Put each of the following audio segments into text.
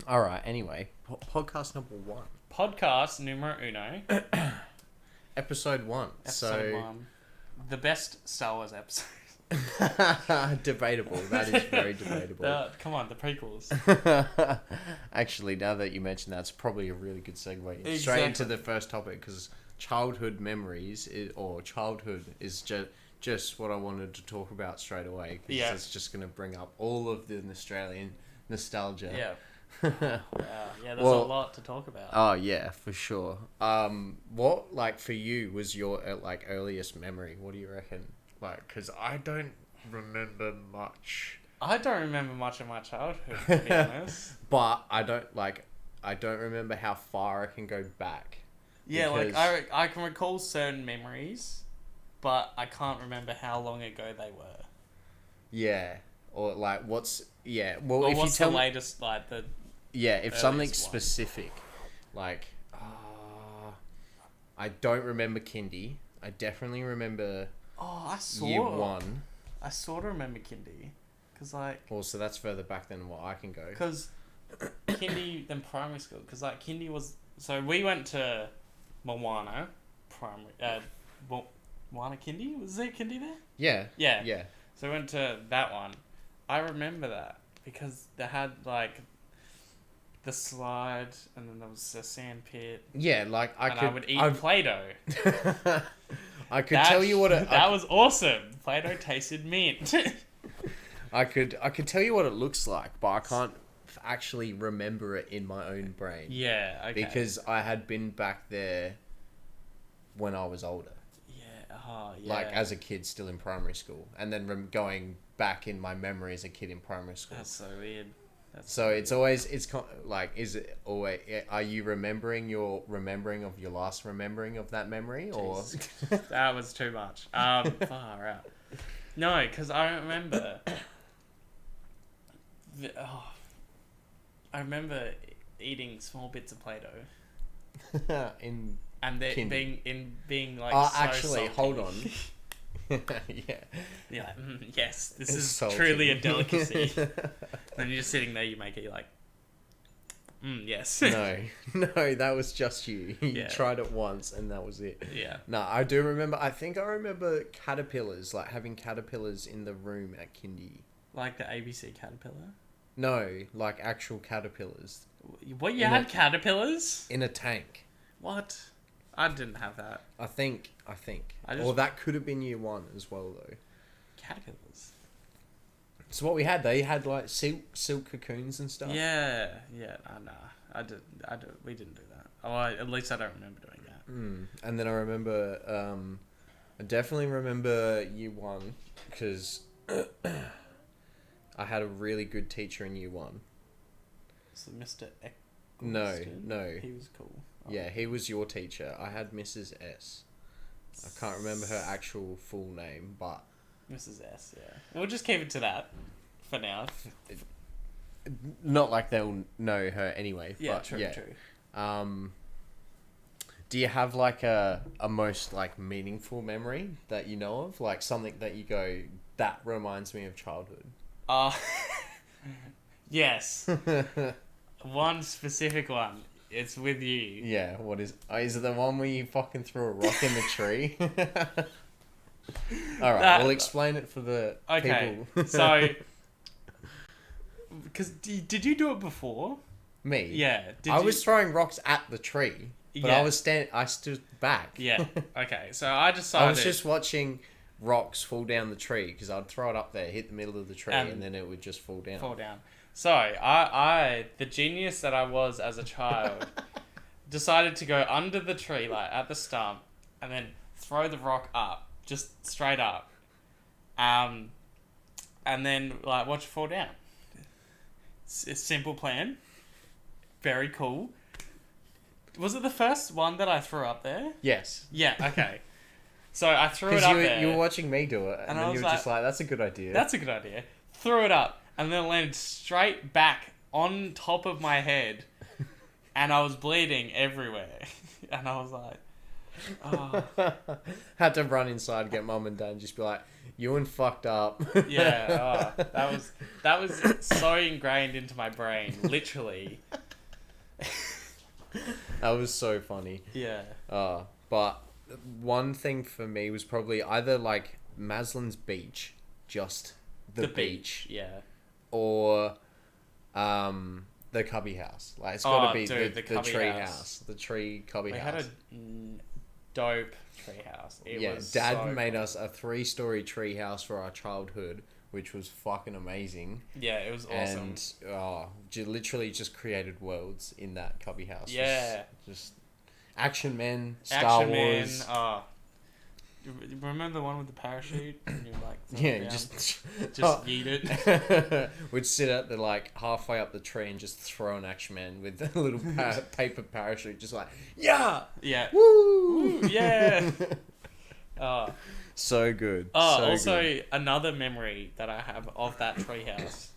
All right. Anyway, podcast number one, Podcast numero uno, episode one. episode one. The best Star Wars episode. Debatable. That is very debatable. Come on, the prequels. Actually, now that you mention that, it's probably a really good segue straight Exactly. into the first topic because childhood memories or childhood is just what I wanted to talk about straight away. Cause Yeah. it's just going to bring up all of the Australian nostalgia. Yeah. Yeah, there's a Well- lot to talk about. Oh yeah, for sure. What like for you was your like earliest memory? What do you reckon? Like, because I don't remember much, I don't remember much of my childhood, to be honest. but I don't remember how far I can go back. Yeah, like Because- I can recall certain memories, but I can't remember how long ago they were. Yeah, or like what's yeah. Well, Or if you what's tell the me, latest, like the yeah, if something earliest one? specific, like, I don't remember kindy. I definitely remember I year one. I sort of remember kindy, cause like Well, so that's further back than what I can go. because kindy then primary school, cause like kindy was so we went to Moana primary Moana kindy, was there kindy there? Yeah, Yeah. yeah. So we went to that one. I remember that because they had like the slide and then there was a sand pit Yeah, like I I would eat I've- Play-Doh. I could tell you what it. that was awesome. Play-Doh tasted mint. I could tell you what it looks like, but I can't actually remember it in my own brain Yeah, okay. because I had been back there when I was older, yeah. like as a kid, still in primary school, and then going back in my memory as a kid in primary school. That's so weird. So it's always like, is it always? Are you remembering of your last remembering of that memory, or? That was too much. Far out. No, because I remember. I remember eating small bits of Play-Doh in and Kindy. being like. Oh, so actually, salty. hold on. Yeah. You're like, yes, this It's is salty. truly a delicacy. And you're just sitting there, you make it, you're like, yes. no, that was just you. You Yeah. tried it once and that was it. Yeah. No, I do remember. I think I remember caterpillars, like having caterpillars in the room at kindy. Like the ABC caterpillar. No, like actual caterpillars What, you In had a- caterpillars? in a tank. What? I didn't have that. I think. I just- Or that could have been year one as well, though. Caterpillars? So what we had, they had like silk cocoons and stuff. Yeah. Nah. We didn't do that. Oh, at least I don't remember doing that. And then I remember, I definitely remember year one because I had a really good teacher in year one. So Mr. No, Eccleston, no. He was cool. Yeah, he was your teacher. I had Mrs. S. I can't remember her actual full name, but Mrs. S, yeah. We'll just keep it to that for now. not like they'll know her anyway. Yeah, but true. Do you have like a most like meaningful memory that you know of, like something that you go that reminds me of childhood? Yes. One specific one. It's with you. Yeah, what is it the one where you fucking threw a rock in the tree? All right, we'll explain it for the Okay, people. so... Because did you do it before? Me? Yeah. I was throwing rocks at the tree, but Yeah. I stood back. Yeah. Okay, so I decided... I was just watching rocks fall down the tree because I'd throw it up there, hit the middle of the tree, And and then it would just fall down. fall down. So, I the genius that I was as a child, decided to go under the tree, like, at the stump, and then throw the rock up, just straight up. And then, like, watch it fall down. It's a simple plan. Very cool. Was it the first one that I threw up there? Yes. Yeah, okay. So I threw it Because up there. you were watching me do it, and And I then was you were just like, that's a good idea. That's a good idea. Threw it up, and then it landed straight back on top of my head, and I was bleeding everywhere. And I was like, Oh, Had to run inside, get mum and dad, and just be like, "Ewan fucked up." yeah. Oh, that was so ingrained into my brain, literally. That was so funny. Yeah. But one thing for me was probably either like Maslin's Beach, just the beach, Yeah. or the Cubby House. Like it's got to be dude, the Cubby tree house. house, the tree Cubby We house. had a dope treehouse. Yeah, was Dad so made cool. us a 3-story tree house for our childhood, which was fucking amazing. Yeah, it was awesome. And literally just created worlds in that Cubby house. Yeah. Just Action Man, Star Action Wars. Man. Oh. Remember the one with the parachute? And you're like, throw it Yeah, down? just yeet it. We'd sit at the like halfway up the tree and just throw an Action Man with a little paper parachute, just like yeah, Yeah. woo, Woo, yeah. Oh. so good. Oh, so also good. another memory that I have of that treehouse,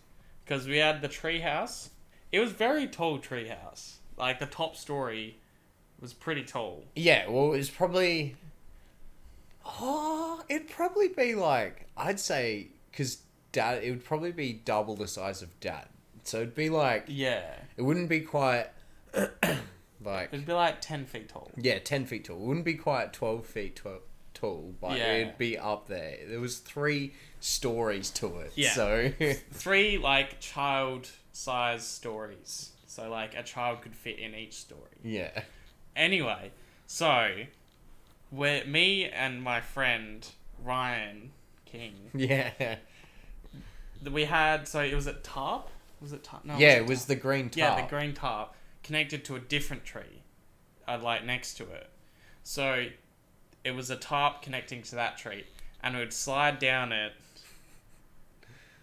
because we had the treehouse. It was very tall treehouse. Like the top story was pretty tall. Yeah, well, it's probably. It'd probably be like I'd say because Dad. It would probably be double the size of Dad. So it'd be like Yeah, it wouldn't be quite like it'd be like 10 feet tall. 10 feet tall. It wouldn't be quite 12 feet tall, but Yeah. it'd be up there. There was 3 stories to it. Yeah. So 3 like child-sized stories. So like a child could fit in each story. yeah. Anyway, so me and my friend Ryan King, Yeah. we had, so it was at tarp. Was it tarp? No, Yeah, it it was tarp? the green tarp. Yeah, the green tarp connected to a different tree, like next to it. So it was a tarp connecting to that tree, and we would slide down it,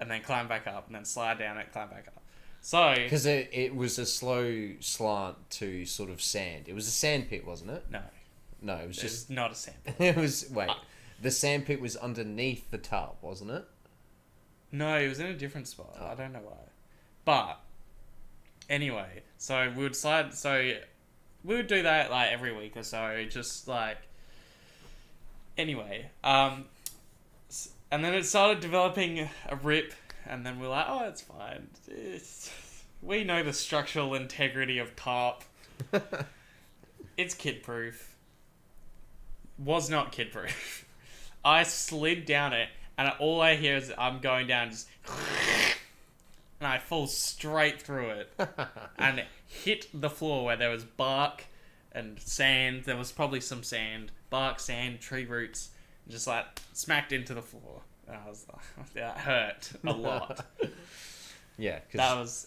and then climb back up, and then slide down it, climb back up. So Because it was a slow slant to sort of sand. It was a sand pit, wasn't it? no, No, it was it's just... not a sample. It was... Wait. The sand pit was underneath the tarp, wasn't it? No, it was in a different spot. Oh. I don't know why. But anyway, so we would slide. So we would do that like every week or so, just like. Anyway, and then it started developing a rip, and then we're like, oh, it's fine. We know the structural integrity of tarp. It's kid proof. Was not kid proof. I slid down it, and all I hear is I'm going down, just, and I fall straight through it, and it hit the floor where there was bark and sand. There was probably some sand, bark, sand, tree roots, just like smacked into the floor. And I was like, that hurt a lot. Yeah, That was,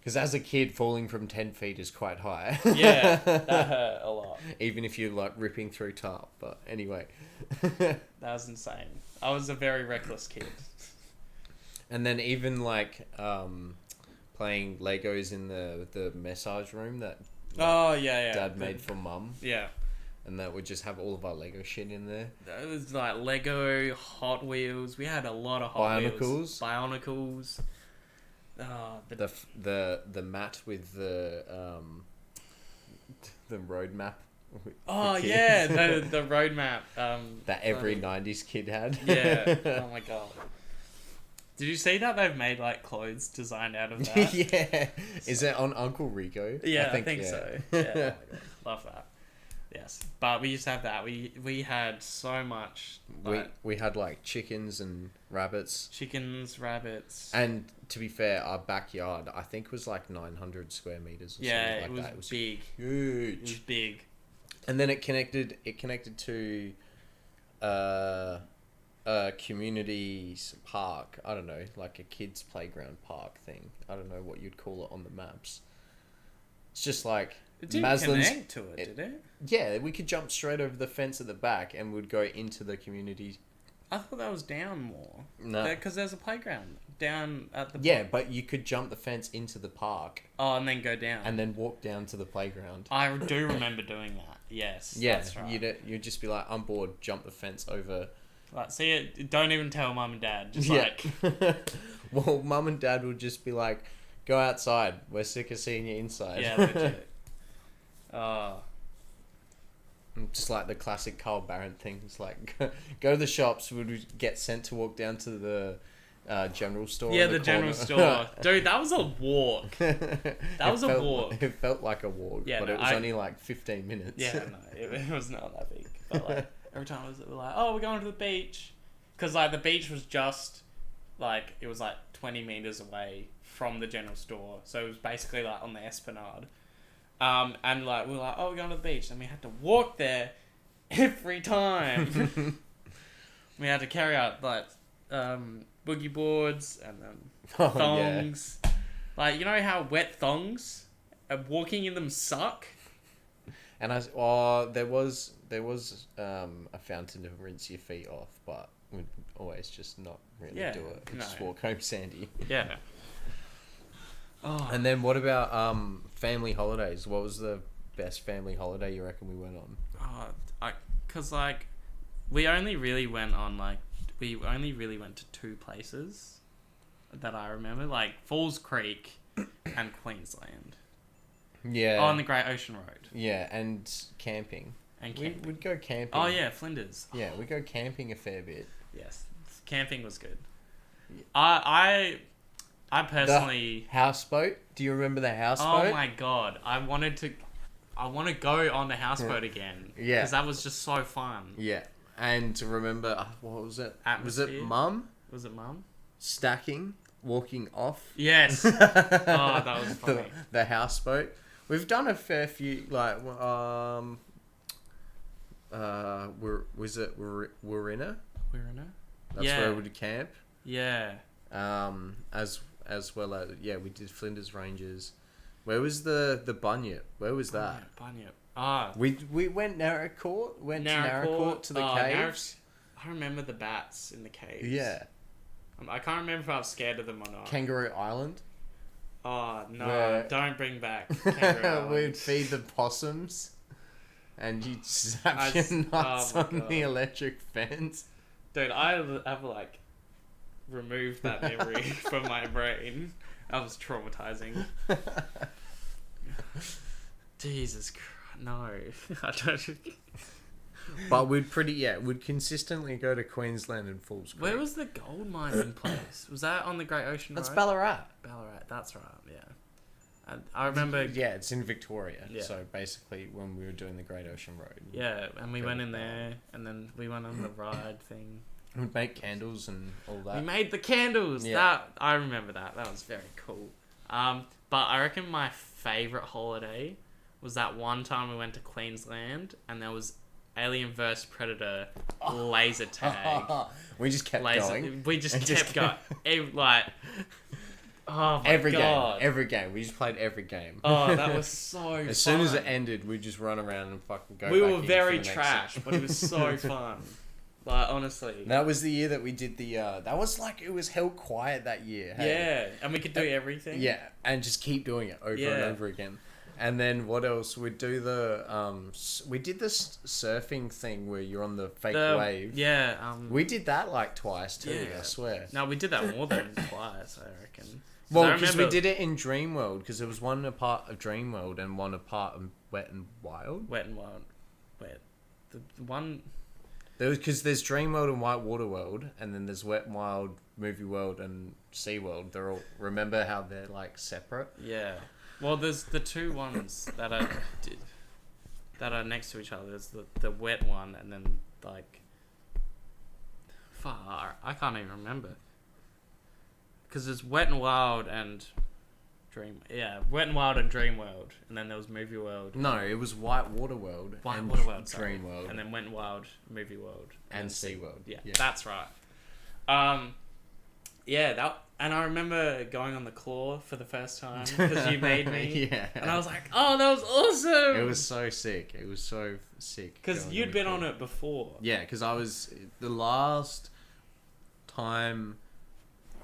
because as a kid, falling from 10 feet is quite high. yeah, that hurt a lot. Even if you're like ripping through tarp. But anyway. That was insane. I was a very reckless kid. And then even like playing Legos in the massage room that Oh yeah. Dad made for Mum, Yeah. and that would just have all of our Lego shit in there. It was like Lego, Hot Wheels. We had a lot of Hot Wheels. Bionicles. The mat with the road map. Oh for kids. yeah, the roadmap. That every 90s kid had. Yeah. Oh my god. Did you see that they've made like clothes designed out of that? Yeah. Is it on Uncle Rico? Yeah, I think yeah. so. Yeah, oh my god. Love that. Yes, but we used to have that. We had so much. Like, we had like chickens and rabbits. chickens, rabbits. And to be fair, our backyard I think was like 900 square meters. Or Yeah, something like it that. It was big. huge. It was big. And then it connected to a community park. I don't know, like a kids playground park thing. I don't know what you'd call it on the maps. It's just like It didn't Maslin's. connect to it, did it? Yeah, we could jump straight over the fence at the back and we'd go into the community. I thought that was down more. No. Because there's a playground down at the... Yeah, but you could jump the fence into the park Oh, and then go down. and then walk down to the playground. I do remember doing that. Yes, Yeah, that's right. you'd just be like, I'm bored, jump the fence over. Like, see it. Don't even tell mum and dad. Just Yeah. like, Well, Mum and Dad would just be like, go outside. We're sick of seeing you inside. yeah, legit. Just like the classic Carl Barron things, like go to the shops. Would get sent to walk down to the general store. Yeah, in the general corner. store. Dude, that was a walk. That was a walk. It felt like a walk, Yeah, but no, it was only like 15 minutes. Yeah, no, it was not that big. But like every time it was like, oh, we're going to the beach, because like the beach was just like it was like 20 meters away from the general store, so it was basically like on the Esplanade. And like we were like, oh, we're going to the beach, and we had to walk there every time. We had to carry out like boogie boards and thongs. Yeah. Like, you know how wet thongs, walking in them suck. And there was a fountain to rinse your feet off, but we'd always just not really Yeah, do it. We'd no. just walk home sandy. Yeah. Oh. And then what about family holidays? What was the best family holiday you reckon we went on? Cause like, we only really went to two places that I remember, like Falls Creek and Queensland. Yeah. Oh, on the Great Ocean Road. Yeah, and camping. And camping. We'd go camping. Oh yeah, Flinders. Yeah, we go camping a fair bit. Yes, camping was good. Yeah. I personally. The houseboat. Do you remember the houseboat? Oh my god, I want to go on the houseboat again. Yeah. Because that was just so fun. Yeah, and to remember what was it? Atmosphere? Was it Mum? Was it Mum? Stacking, walking off. Yes. Oh, that was funny. The houseboat. We've done a fair few, like, was it Warina? We're in it. That's Yeah. where we'd camp. Yeah. As well as, yeah, we did Flinders Ranges. Where was the Bunyip? Where was that? Bunyip. Ah. We went Narracourt. Went to Narracourt to the caves. I remember the bats in the caves. Yeah. I can't remember if I was scared of them or not. Kangaroo Island. Oh no! Where- Don't bring back Kangaroo Island. We'd feed the possums, and you'd zap I your s- nuts oh my on God. the electric fence. Dude, I have like removed that memory from my brain. That was traumatizing. Jesus Christ, no! I don't. But we'd consistently go to Queensland and Falls Creek. Where was the gold mining place? Was that on the Great Ocean That's Road? Ballarat. Ballarat, that's right. Yeah, I remember. Yeah, it's in Victoria. Yeah. So basically, when we were doing the Great Ocean Road, Yeah, and we Go went to in Ballarat. there, and then we went on the ride thing. we'd make candles and all that. We made the candles. Yeah. That I remember that. That was very cool. But I reckon my favorite holiday was that one time we went to Queensland and there was Alien vs Predator laser tag. we just kept going. We just And kept going. Like, oh my Every god. game. Every game. We just played every game. Oh, that was so As soon as it fun. ended, we'd just run around and fucking go We back were in for very the next trash, one. but it was so fun. Like, honestly. That was the year that we did the, that was like, it was held quiet that year. Hey? Yeah, and we could do everything. Yeah, and just keep doing it over and Yeah. over again. And then what else? We'd do the, we did this surfing thing where you're on the fake wave. Yeah. We did that like twice too, Yeah. I swear. No, we did that more than twice, I reckon. Well, I because we remember- did it in Dreamworld, because there was one a part of Dreamworld and one a part of Wet and Wild. Wet and Wild. Wet. The one... Because there's Dreamworld and Whitewater World, and then there's Wet and Wild, Movie World, and Sea World. They're all, remember how they're like separate? Yeah. Well, there's the two ones that are next to each other. There's the wet one, and then like, far I can't even remember. Because there's Wet and Wild and Wet and Wild and Dream World, and then there was Movie World. No, it was Whitewater World and Whitewater World, sorry. Dream World And then Wet and Wild, Movie World, and Sea World. Yeah, that's right. Yeah, and I remember going on the claw for the first time because you made me. Yeah. And I was like, oh, that was awesome. It was so sick. It was so sick. Because going you'd the been claw. on it before. Yeah, because I was the last time,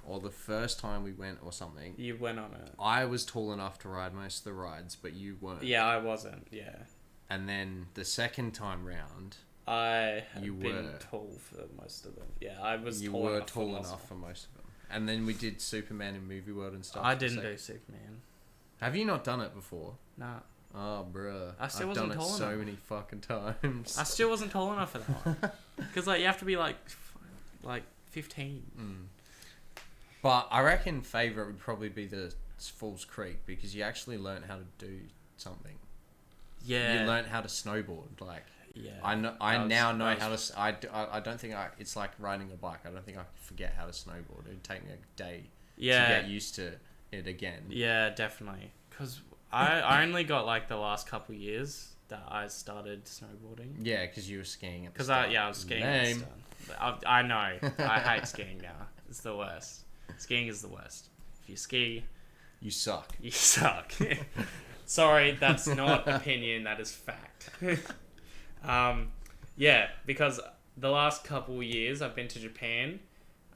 or the first time we went or something. You went on it. I was tall enough to ride most of the rides, but you weren't. Yeah, I wasn't. Yeah. And then the second time round, I had You been were. tall for most of them. Yeah, I was you tall were enough tall for most enough of for most of them. And then we did Superman in Movie World and stuff. I for the didn't second- do Superman. Have you not done it before? Nah. Oh, bruh. I still I've wasn't done it tall so enough. many fucking times. I still wasn't tall enough for that one. Because, like, you have to be, like 15. But I reckon favourite would probably be the Falls Creek because you actually learn how to do something. Yeah. You learn how to snowboard. Like, Yeah. I know. That I was- now know that how was- to. I don't think it's like riding a bike. I don't think I could forget how to snowboard. It'd take me a day to Yeah. get used to it again. Yeah, definitely. Because I only got, like, the last couple years that I started snowboarding. Yeah, because you were skiing at the Because start. I was skiing at the Lame. start. I know. I hate skiing now. It's the worst. Skiing is the worst. If you ski, You suck. you suck. Sorry, that's not opinion. That is fact. Yeah, because the last couple years I've been to Japan,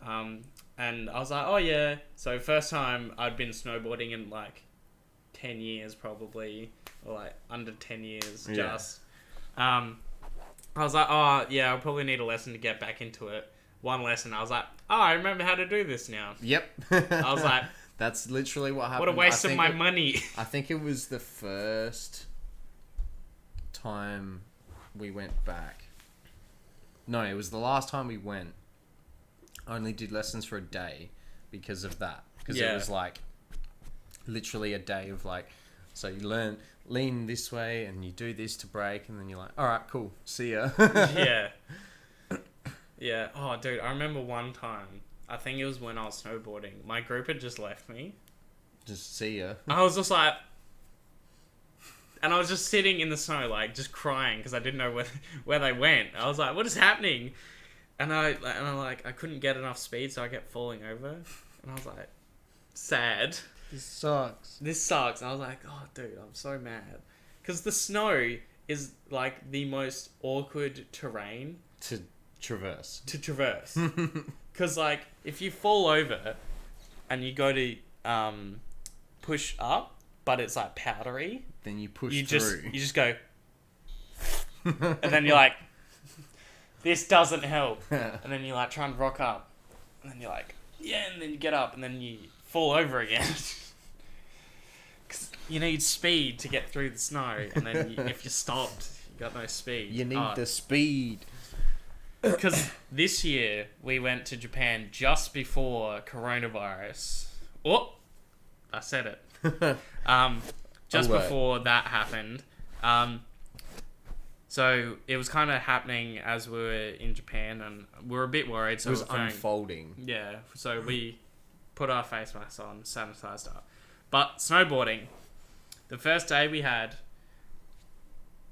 and I was like, oh yeah. So first time I'd been snowboarding in like 10 years probably, or like under 10 years Yeah. just. I was like, oh yeah, I'll probably need a lesson to get back into it. One lesson, I was like, oh, I remember how to do this now. Yep. I was like, that's literally what happened. what a waste I of think my it- money. I think it was the first time we went back. No, it was the last time we went. I only did lessons for a day because of that. Because Yeah. it was like literally a day of like, so you lean this way and you do this to brake and then you're like, all right, cool, see ya. Yeah. Yeah. Oh, dude, I remember one time, I think it was when I was snowboarding, my group had just left me. Just see ya. I was just like, and I was just sitting in the snow, like, just crying because I didn't know where they went. I was like, what is happening? And I couldn't get enough speed, so I kept falling over. And I was like, sad. This sucks. This sucks. And I was like, oh, dude, I'm so mad. Because the snow is, like, the most awkward terrain To traverse. to traverse. Because, like, if you fall over and you go to push up, but it's, like, powdery, Then you push you through. just go, and then you're like, this doesn't help. And then you, like, try and rock up. And then you're like, yeah, and then you get up, and then you fall over again. Because you need speed to get through the snow, and then if you stopped, you got no speed. You need the speed. Because this year we went to Japan just before coronavirus. Oh, I said it. Just Alert. before that happened. So it was kind of happening as we were in Japan, and we were a bit worried. So It was we were going- unfolding. yeah, so we put our face masks on, sanitized up. But snowboarding, the first day we had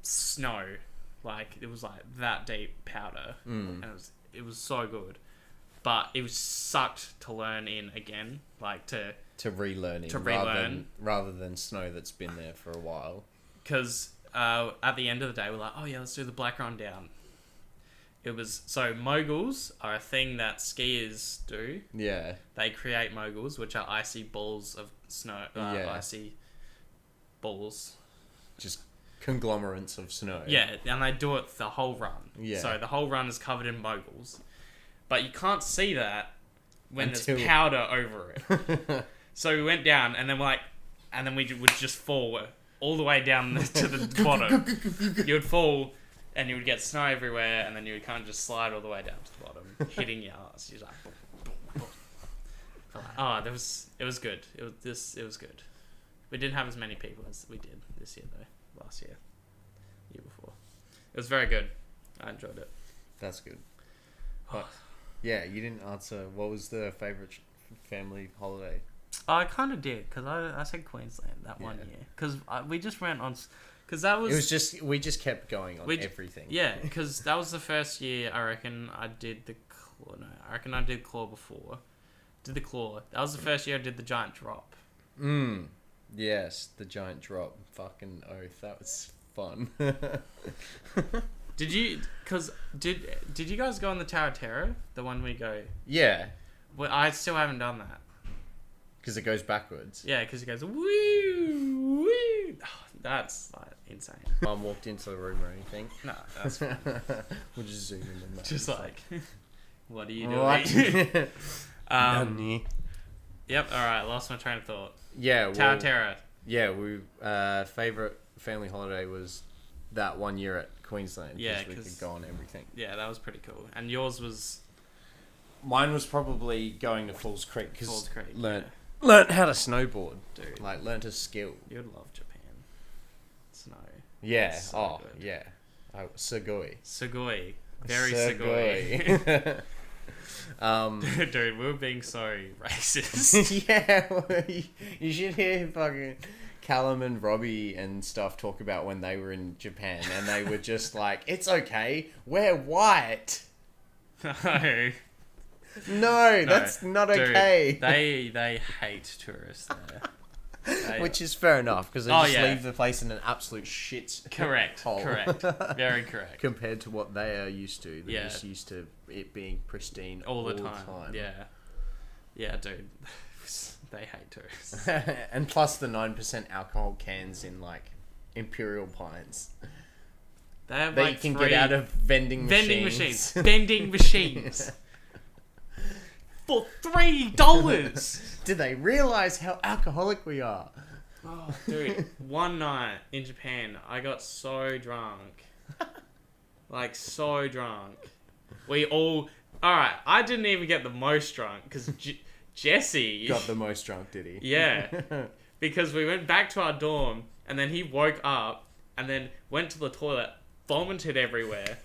snow, like it was like that deep powder, and it was so good. But it was sucked to learn in again, like To relearning. To relearn. Rather than snow that's been there for a while. because at the end of the day we're like, oh yeah, let's do the black run down. It was so moguls are a thing that skiers do. Yeah. They create moguls, which are icy balls of snow. Yeah. Icy balls. Just conglomerates of snow. Yeah, and they do it the whole run. Yeah. So the whole run is covered in moguls. But you can't see that when Until- there's powder over it. So we went down, and then we would just fall all the way down to the bottom. You would fall, and you would get snow everywhere, and then you would kind of just slide all the way down to the bottom, hitting your ass. You're like, boom, boom, boom. Oh, it was good. It was good. We didn't have as many people as we did this year though. Last year, year before. It was very good. I enjoyed it. That's good. But, yeah, you didn't answer what was the favourite family holiday? I kind of did because I said Queensland that one Yeah. year because we just went on because that was It was just, we just kept going on We- everything. yeah because that was the first year I reckon I did the claw. No, I reckon I did claw before. Did the claw. That was the first year I did the giant drop. Yes, the giant drop. Fucking oath. That was fun. Did you? Because did you guys go on the Tower of Terror? The one we go. Yeah, Well, I still haven't done that. because it goes backwards. Yeah, because it goes woo woo. Oh, that's like insane. Mum walked into the room or anything. No, that's fine. We'll just zoom in on that. Just like, what are you doing? What? Yep. All right. Lost my train of thought. Yeah, Tower well, of Terror. yeah, we favorite family holiday was that 1 year at Queensland. Yeah, we could go on everything. Yeah, that was pretty cool. And yours was Mine was probably going to Falls Creek Falls because Creek. learnt how to snowboard, Dude, like learnt a skill. you'd love Japan. Snow. Yeah. So good. Yeah. Oh, Sugoi. Sugoi. Very Sugoi. Dude, we were being so racist. Yeah, well, you should hear fucking Callum and Robbie and stuff talk about when they were in Japan and they were just like, it's okay, we're white. No. No, that's not Dude, okay. They hate tourists there. Which is fair enough because they Oh, just yeah. leave the place in an absolute shit Correct. hole. Correct. Very correct. Compared to what they are used to. They're Yeah. just used to it being pristine All the time. Yeah. Yeah, dude. They hate tourists. And plus the 9% alcohol cans in like Imperial Pints. They have That like you can three get out of vending machines. Vending machines. For $3. Do they realise how alcoholic we are? Oh, dude. One night in Japan, I got so drunk. Like, so drunk. We all... Alright, I didn't even get the most drunk, because Jesse... Got the most drunk, did he? Yeah. Because we went back to our dorm, and then he woke up, and then went to the toilet, vomited everywhere,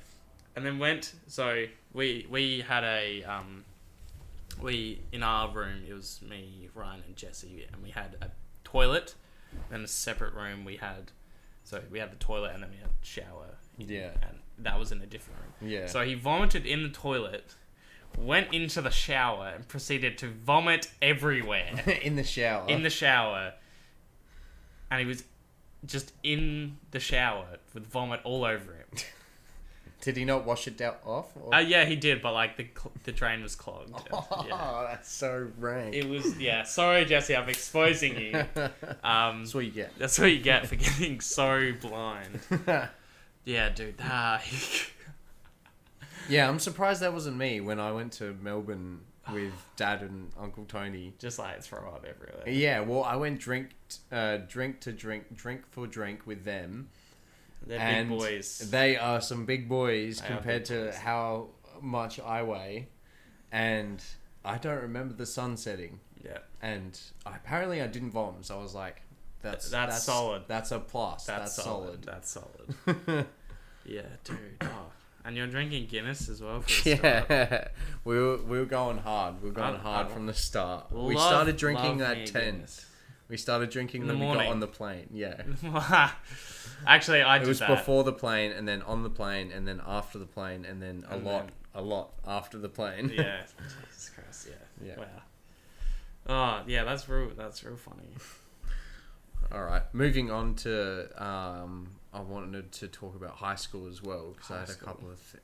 and then went... So, we had a... in our room, it was me, Ryan, and Jesse, and we had a toilet, and a separate room we had the toilet, and then we had a shower. Yeah. And that was in a different room. Yeah. So he vomited in the toilet, went into the shower, and proceeded to vomit everywhere. In the shower. In the shower. And he was just in the shower with vomit all over him. Did he not wash it off? Or? Yeah, he did, but like the drain was clogged. Oh, Yeah. that's so rank. It was, yeah. Sorry, Jesse, I'm exposing you. That's what you get. That's what you get for getting so blind. Yeah, dude. Yeah, I'm surprised that wasn't me when I went to Melbourne with Dad and Uncle Tony. Just like throw up everywhere. Yeah, well, I went drink for drink with them. They're and big boys. They are some big boys They are compared big to boys. how much I weigh. And I don't remember the sun setting. Yeah. And apparently I didn't vomit, so I was like, that's solid. That's a plus. That's solid. That's solid. Yeah, dude. Oh. And you're drinking Guinness as well for a start. Yeah, we were going hard. We were going hard from the start. We started drinking at 10. Guinness. We started drinking In when the we got morning. on the plane. Yeah. Actually, I It did was that. before the plane, and then on the plane, and then after the plane, and then And a lot after the plane. Yeah. Jesus Christ. Yeah. Yeah. Wow. Oh yeah, that's real funny. All right, moving on to I wanted to talk about high school as well because I had a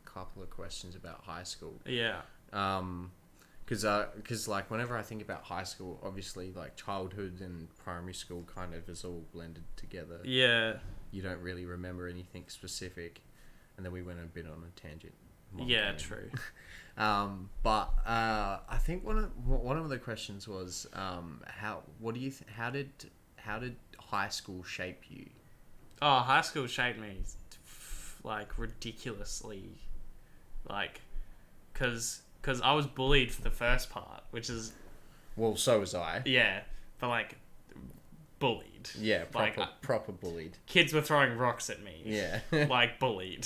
couple of questions about high school. Yeah. Because like whenever I think about high school, obviously like childhood and primary school kind of is all blended together. Yeah. You don't really remember anything specific, and then we went a bit on a tangent. Yeah. True. But I think one of the questions was how did high school shape you? Oh, high school shaped me like ridiculously, like, cause I was bullied for the first part, which is Well, so was I. yeah, but like bullied. Yeah, Like, proper bullied. Kids were throwing rocks at me. Yeah. Like bullied.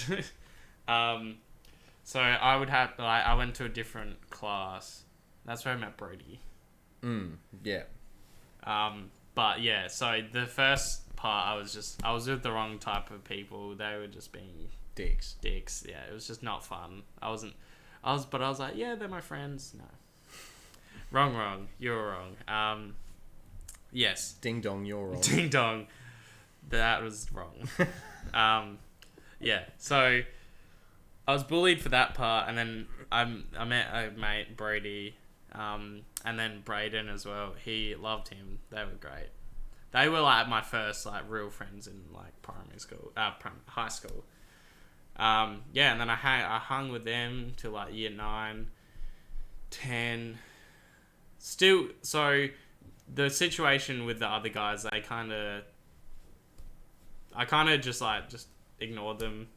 So I would have I went to a different class. That's where I met Brody. Yeah. But yeah, so the first part I was with the wrong type of people. They were just being Dicks. Yeah, it was just not fun. I was like, yeah, they're my friends. No. Wrong. You're wrong. Yes. Ding dong, you're wrong. Ding dong. That was wrong. Yeah. So I was bullied for that part, and then I met a mate, Brady, and then Brayden as well. He loved him. They were great. They were like my first like real friends in like primary school, high school. Yeah, and then I hung with them till like year 9, 10. Still, so the situation with the other guys, they kind of, I kind of just ignored them.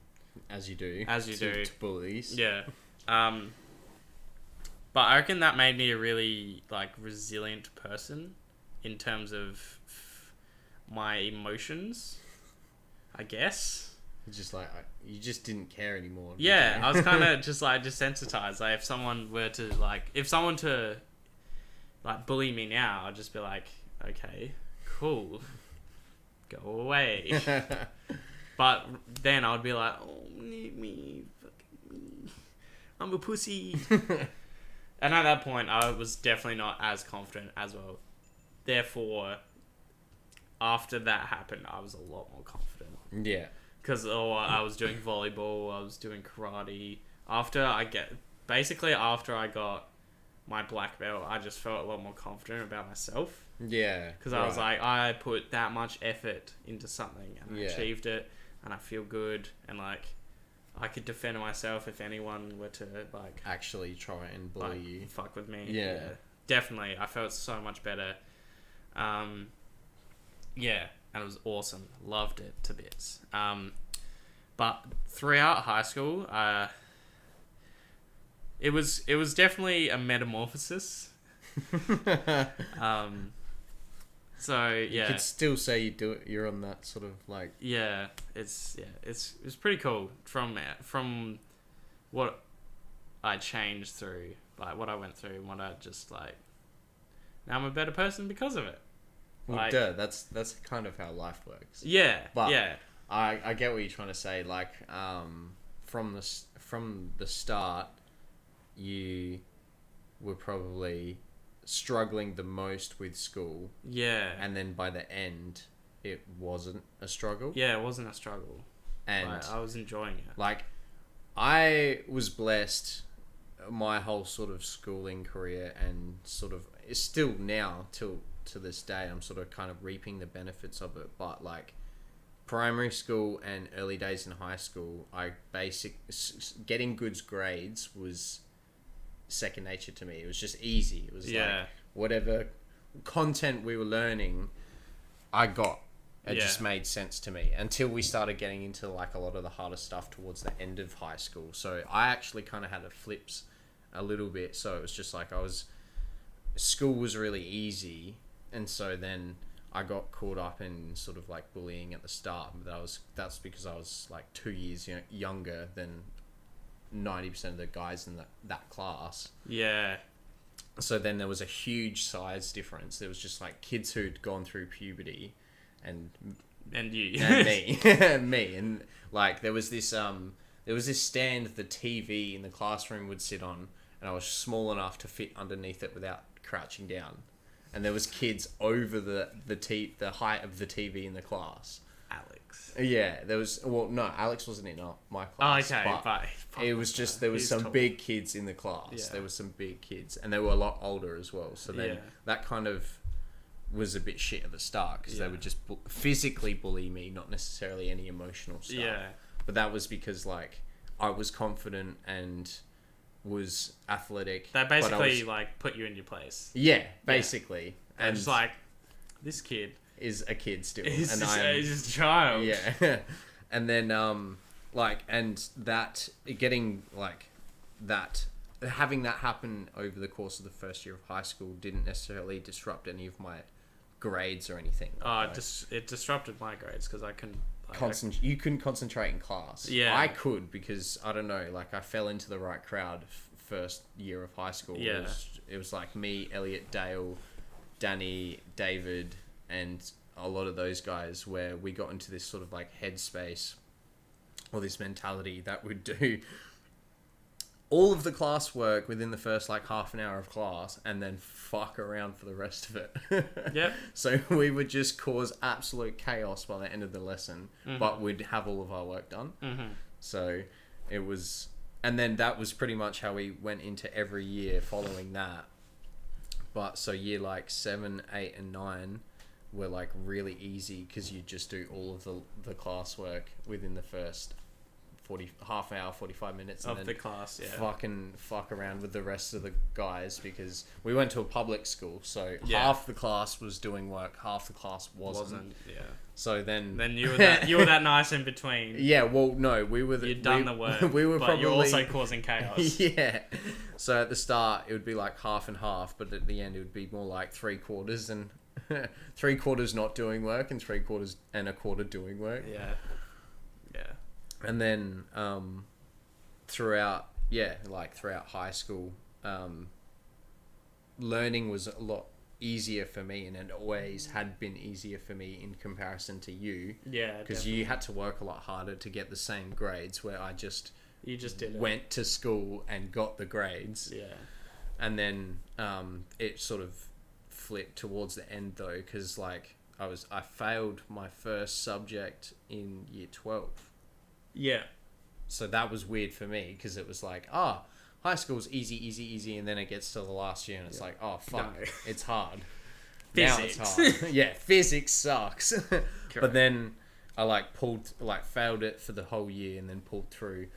As you do. As you do. To bullies. Yeah. But I reckon that made me a really resilient person in terms of my emotions, I guess. Just you just didn't care anymore. Yeah, I was kind of just desensitized. If someone were to bully me now, I'd just be like, okay, cool, go away. But then I'd be like, oh, me, I'm a pussy. And at that point, I was definitely not as confident as well. Therefore, after that happened, I was a lot more confident. Yeah. Because I was doing volleyball, I was doing karate. After I got my black belt, I just felt a lot more confident about myself. Yeah. Because I was like, I put that much effort into something and I achieved it, and I feel good, and I could defend myself if anyone were to actually try and bully you, fuck with me. Yeah, definitely. I felt so much better. And it was awesome. Loved it to bits. But throughout high school, it was definitely a metamorphosis. So yeah, you could still say you're on that sort of it's pretty cool from what I changed through, what I went through, and what I just now I'm a better person because of it. Well, that's kind of how life works. Yeah, but yeah. I get what you're trying to say. From the start, you were probably struggling the most with school. Yeah. And then by the end, it wasn't a struggle. Yeah, it wasn't a struggle. And I was enjoying it. I was blessed my whole sort of schooling career, and sort of still now to this day, I'm sort of kind of reaping the benefits of it. But primary school and early days in high school, getting good grades was second nature to me. It was just easy. It was whatever content we were learning, I got. It just made sense to me until we started getting into a lot of the harder stuff towards the end of high school. So I actually kind of had a flips a little bit. So it was just school was really easy, and so then I got caught up in sort of bullying at the start. But that's because I was 2 years younger than 90% of the guys in that class. Yeah. So then there was a huge size difference. There was just kids who'd gone through puberty, and you and me and me, and there was this stand the TV in the classroom would sit on, and I was small enough to fit underneath it without crouching down. And there was kids over the height of the TV in the class. Alex. Yeah, there was... Well, no, Alex wasn't in my class. Oh, okay. But it was just... There was some big kids in the class. Yeah. There was some big kids. And they were a lot older as well. So then that kind of was a bit shit at the start. Because they would just physically bully me, not necessarily any emotional stuff. Yeah. But that was because, I was confident and was athletic. They basically put you in your place. Yeah, basically. Yeah. And just this kid is a kid still, he's just a child. Yeah. And then and that getting that, having that happen over the course of the first year of high school didn't necessarily disrupt any of my grades or anything. It disrupted my grades because I couldn't you couldn't concentrate in class. Yeah, I could, because I don't know, I fell into the right crowd first year of high school. Yeah, it was me, Elliot, Dale, Danny, David, and a lot of those guys, where we got into this sort of headspace or this mentality that would do all of the classwork within the first half an hour of class and then fuck around for the rest of it. Yep. So we would just cause absolute chaos by the end of the lesson, but we'd have all of our work done. So it was... And then that was pretty much how we went into every year following that. But so year 7, 8, and 9 were really easy, because you just do all of the classwork within the first half an hour, 45 minutes, and Of then the class, yeah. fucking fuck around with the rest of the guys, because we went to a public school, so Yeah. half the class was doing work, half the class wasn't. Yeah. So then Then you were that nice in between. yeah, well, no, we were You'd done the work, we were but probably you're also causing chaos. yeah. So at the start it would be like half and half, but at the end it would be more like 3/4 and 3/4 not doing work and 3/4 and a quarter doing work. Yeah. Yeah. And then throughout high school, learning was a lot easier for me, and it always had been easier for me in comparison to you, Yeah. because you had to work a lot harder to get the same grades, where I just You just did it. went to school and got the grades. Yeah. And then it sort of flipped towards the end though, because like I failed my first subject in year 12. Yeah. So that was weird for me, because it was like, high school's easy, and then it gets to the last year and it's like, oh fuck, No. it's hard. Physics. Now it's hard. Yeah, physics sucks. But then I failed it for the whole year and then pulled through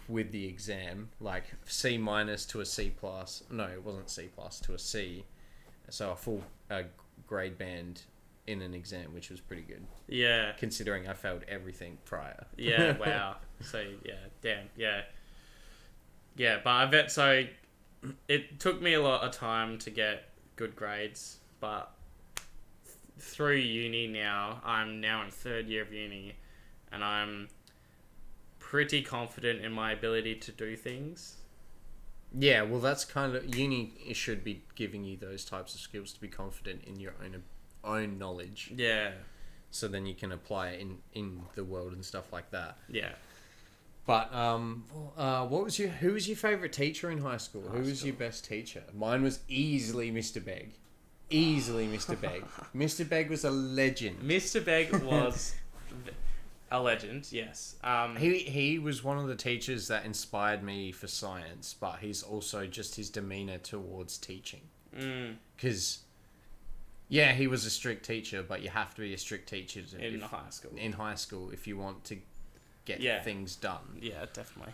with the exam, like C- to a C+. No, it wasn't C+, to a C. So a full grade band in an exam, which was pretty good, Yeah. considering I failed everything prior. Yeah, wow. So, yeah, damn, yeah. Yeah, but I bet, so it took me a lot of time to get good grades, but through uni now, I'm now in third year of uni, and I'm pretty confident in my ability to do things. Yeah, well, that's kind of uni. It should be giving you those types of skills to be confident in your own knowledge, Yeah, so then you can apply it in the world and stuff like that. yeah. But who was your favorite teacher in high school? Who was your best teacher? Mine was easily Mr. Begg. Easily Mr. Begg. Mr. Begg was a legend. Mr. Begg was a legend, yes. He was one of the teachers that inspired me for science, but he's also just his demeanor towards teaching. Because, yeah, he was a strict teacher, but you have to be a strict teacher in high school. in high school if you want to get things done. Yeah, definitely.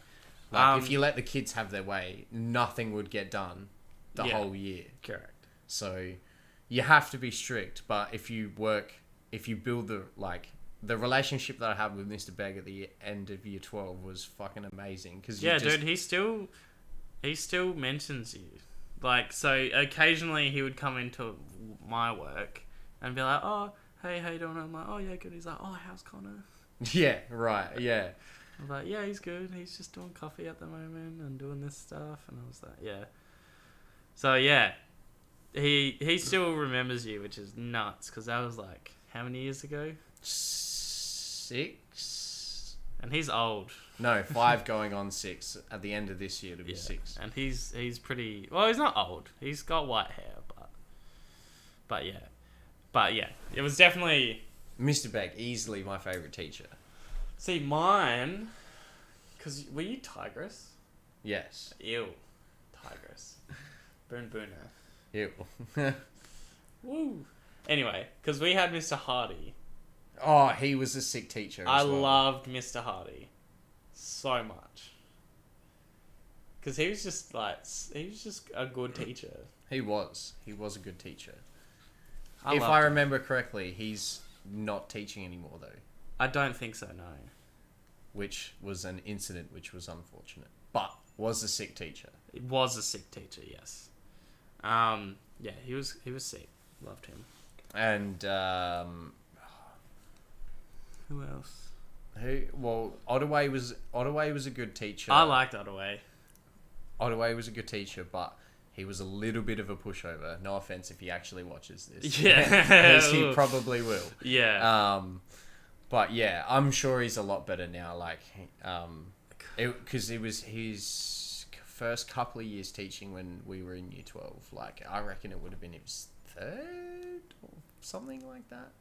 Like, if you let the kids have their way, nothing would get done the whole year. Correct. So you have to be strict, but if you build the relationship that I had with Mr. Begg at the end of year 12 was fucking amazing. Cause Dude, he still mentions you. Like, so occasionally he would come into my work and be like, oh, hey, how you doing? I'm like, oh, yeah, good. He's like, oh, how's Connor? Yeah, right, yeah. I'm like, yeah, he's good. He's just doing coffee at the moment and doing this stuff. And I was like, yeah. So, yeah. He still remembers you, which is nuts, because that was like, how many years ago? 6? And he's old. No, 5 going on 6. At the end of this year, it'll be 6. And he's pretty... Well, he's not old. He's got white hair, but yeah. But yeah, it was definitely... Mr. Begg, easily my favourite teacher. See, mine... Because were you Tigress? Yes. Ew. Tigress. Boon Booner. Ew. Woo. Anyway, because we had Mr. Hardy. Oh, he was a sick teacher I as well. loved Mr. Hardy so much. Because he was just a good teacher. He was a good teacher. I If loved I him. remember correctly, he's not teaching anymore though, I don't think so, no. which was an incident which was unfortunate, but was a sick teacher. He was a sick teacher, yes. Yeah, he was sick. Loved him. And Who else? Ottaway was a good teacher. I liked Ottaway. Ottaway was a good teacher, but he was a little bit of a pushover. No offense if he actually watches this. Yeah. Because he probably will. Yeah. But yeah, I'm sure he's a lot better now. Like, because it was his first couple of years teaching when we were in year 12. Like, I reckon it would have been his third or something like that.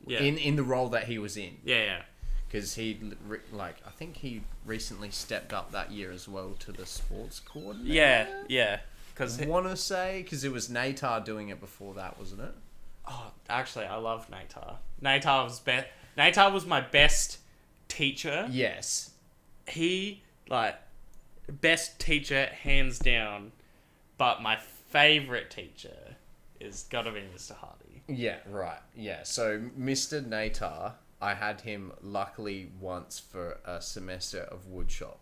Yeah. In the role that he was in. Yeah. Because I think he recently stepped up that year as well to the sports coordinator. Yeah. Because I want to say, because it was Natar doing it before that, wasn't it? Oh, actually, I loved Natar. Natar was my best teacher. Yes. he, like, best teacher, hands down. But my favourite teacher is gotta be Mr. Hardy. Yeah, right. Yeah, so Mr. Natar, I had him luckily once for a semester of woodshop.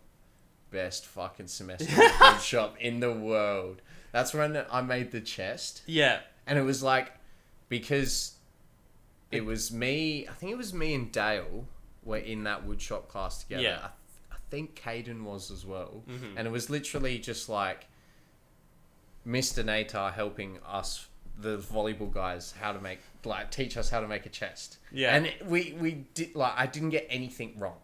Best fucking semester of woodshop in the world. That's when I made the chest. Yeah. And it was like, because it was me, I think it was me and Dale were in that woodshop class together. Yeah. I think Caden was as well. Mhm. And it was literally just like Mr. Natar helping us, the volleyball guys, teach us how to make a chest. Yeah. And we did, I didn't get anything wrong.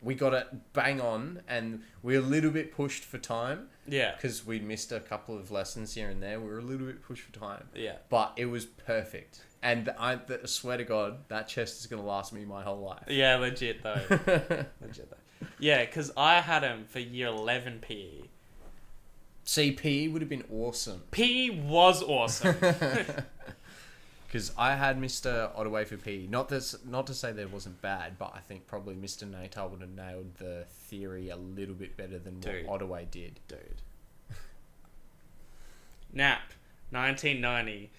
We got it bang on, and we were a little bit pushed for time. Yeah. Because we missed a couple of lessons here and there. We were a little bit pushed for time. Yeah. But it was perfect. And I swear to God, that chest is going to last me my whole life. Yeah, legit though. Legit though. Yeah, because I had him for year 11 PE. See, PE would have been awesome. PE was awesome. Because I had Mr. Ottaway for PE. Not to say that it wasn't bad, but I think probably Mr. Natar would have nailed the theory a little bit better than Dude. what Ottaway did. Dude. Nap, 1990.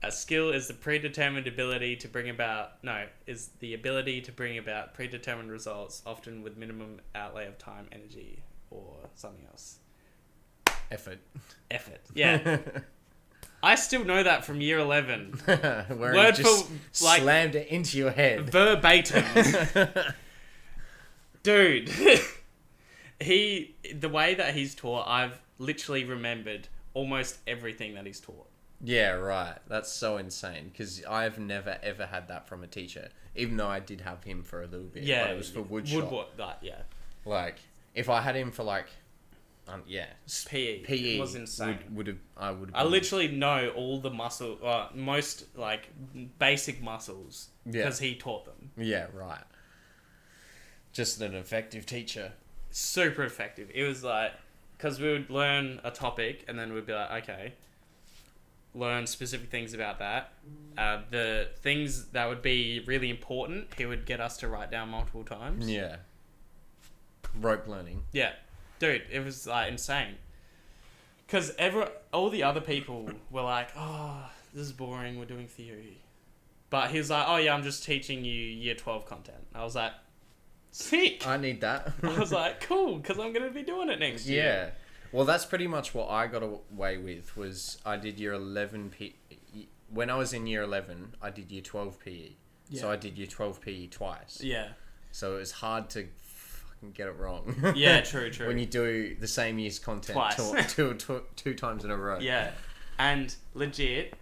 A skill is the predetermined ability to bring about... No, is the ability to bring about predetermined results, often with minimum outlay of time, energy, or something else. Effort. Yeah. I still know that from year 11. Where Word he just for, like, slammed it into your head. Verbatim. Dude. The way that he's taught, I've literally remembered almost everything that he's taught. Yeah, right. That's so insane. Because I've never, ever had that from a teacher. Even though I did have him for a little bit. Yeah. But it was for woodshop. Yeah. Like, if I had him for PE. PE It was insane. I would have I literally know all the most, like, basic muscles. Yeah. Because he taught them. Yeah, right. Just an effective teacher. Super effective. It was like... Because we would learn a topic, and then we'd be like, okay... learn specific things about that. The things that would be really important, he would get us to write down multiple times. Yeah. Rope learning. Yeah. Dude, it was like insane. Because all the other people were like, oh, this is boring, we're doing theory. But he was like, oh yeah, I'm just teaching you year 12 content. I was like, sick. I need that. I was like, cool, because I'm going to be doing it next year. Yeah. Well, that's pretty much what I got away with, was I did year 11 PE. When I was in year 11, I did year 12 PE. Yeah. So I did year 12 PE twice. Yeah. So it was hard to fucking get it wrong. Yeah, true. When you do the same year's content Twice. two times in a row. Yeah. And legit,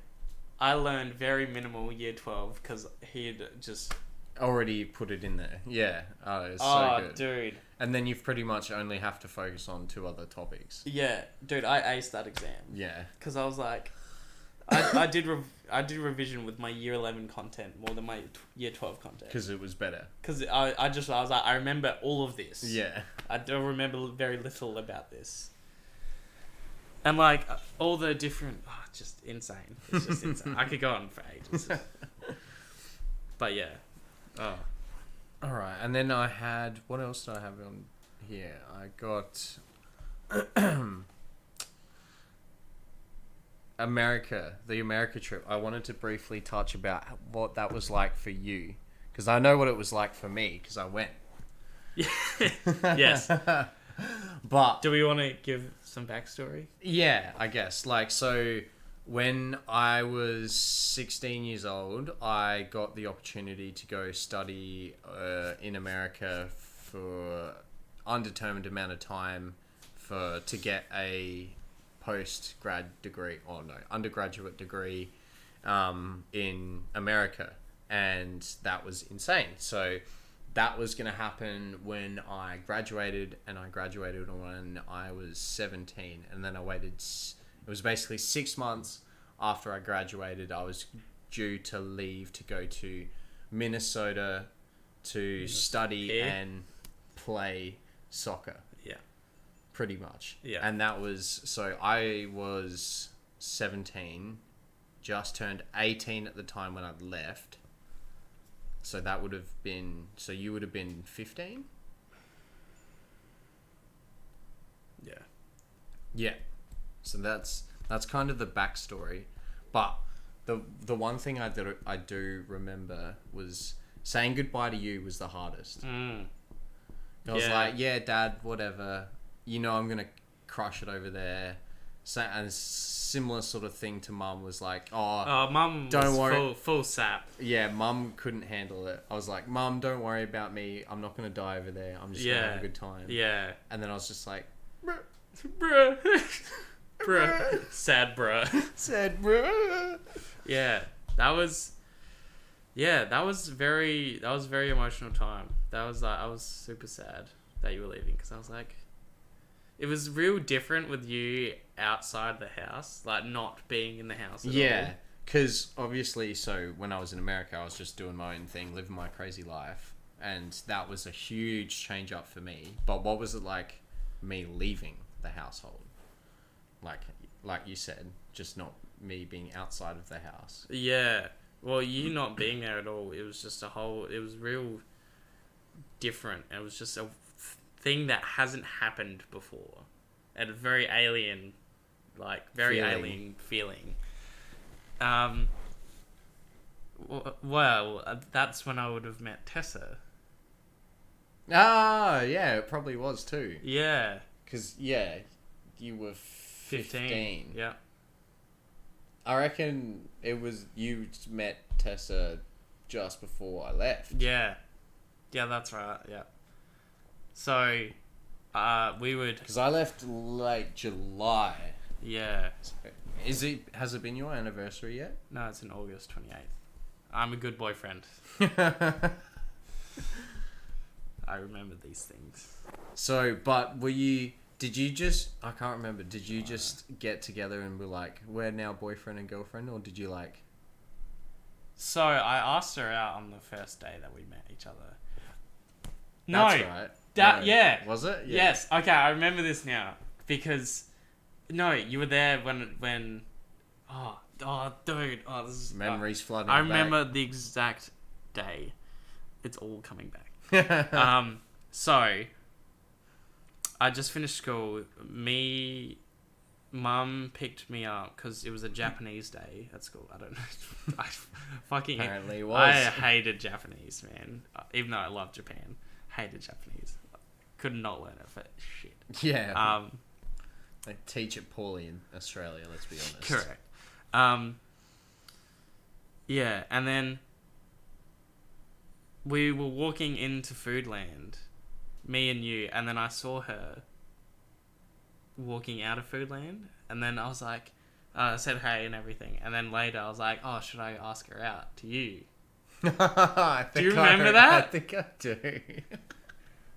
I learned very minimal year 12 because he'd just... Already put it in there. Yeah. Oh, it's so Oh, good. dude. And then you've pretty much only have to focus on 2 other topics. Yeah, dude, I aced that exam. Yeah. Because I was like... I did revision with my year 11 content more than my year 12 content. Because it was better. Because I was like, I remember all of this. Yeah. I don't remember very little about this. And like, all the different... Oh, just insane. It's just insane. I could go on for ages. But yeah. Oh. Alright, and then I had... What else did I have on here? I got... the America trip. I wanted to briefly touch about what that was like for you. Because I know what it was like for me, because I went. Yes. But... Do we want to give some backstory? Yeah, I guess. Like, so... When I was 16 years old, I got the opportunity to go study in America for undetermined amount of time to get a undergraduate degree in America, and that was insane. So that was going to happen when I graduated, and I graduated when I was 17, and then I waited. It was basically 6 months after I graduated. I was due to leave to go to Minnesota to study and play soccer. Yeah. Pretty much. Yeah. And that was... So I was 17, just turned 18 at the time when I'd left. So that would have been... So you would have been 15? Yeah. Yeah. So that's kind of the backstory, but the one thing I do remember was saying goodbye to you was the hardest. Mm. I was Yeah. like, yeah, Dad, whatever. You know, I'm gonna crush it over there. So, and a similar sort of thing to Mum was like, oh, Mum don't was worry. full sap. Yeah, Mum couldn't handle it. I was like, Mum, don't worry about me. I'm not gonna die over there. I'm just gonna have a good time. Yeah. And then I was just like, Bruh. Bruh. Sad bruh. said, bruh. Yeah. That was very emotional time. That was like, I was super sad that you were leaving, because I was like, it was real different with you outside the house, like not being in the house at Yeah, all. because obviously, so when I was in America, I was just doing my own thing, living my crazy life, and that was a huge change up for me. But what was it like, me leaving the household? Like you said, just not me being outside of the house. Yeah. Well, you not being there at all, it was just it was real different. It was just a thing that hasn't happened before. And a very alien, alien feeling. Well, that's when I would have met Tessa. Ah, yeah, it probably was too. Yeah. Because, yeah, you were 15. Yeah. I reckon it was, you met Tessa just before I left. Yeah. Yeah, that's right. Yeah. So, we would... Because I left late July. Yeah. Has it been your anniversary yet? No, it's in August 28th. I'm a good boyfriend. I remember these things. So, but did you just, I can't remember, did you just get together and be like, we're now boyfriend and girlfriend, or did you like... So, I asked her out on the first day that we met each other. That's no, right. Yeah. Was it? Yeah. Yes. Okay, I remember this now. Because, no, you were there when oh, dude. Oh, this is... Memories flooding I back. remember the exact day. It's all coming back. So, I just finished school. Mum picked me up because it was a Japanese day at school. I don't know. I fucking... Apparently it was. I hated Japanese, man. Even though I love Japan. Hated Japanese. Could not learn it for shit. Yeah. They teach it poorly in Australia, let's be honest. Correct. Yeah, and then we were walking into Foodland, me and you, and then I saw her walking out of Foodland, and then I was like, I said hey and everything, and then later I was like, oh, should I ask her out to you? Do you remember that? I think I do.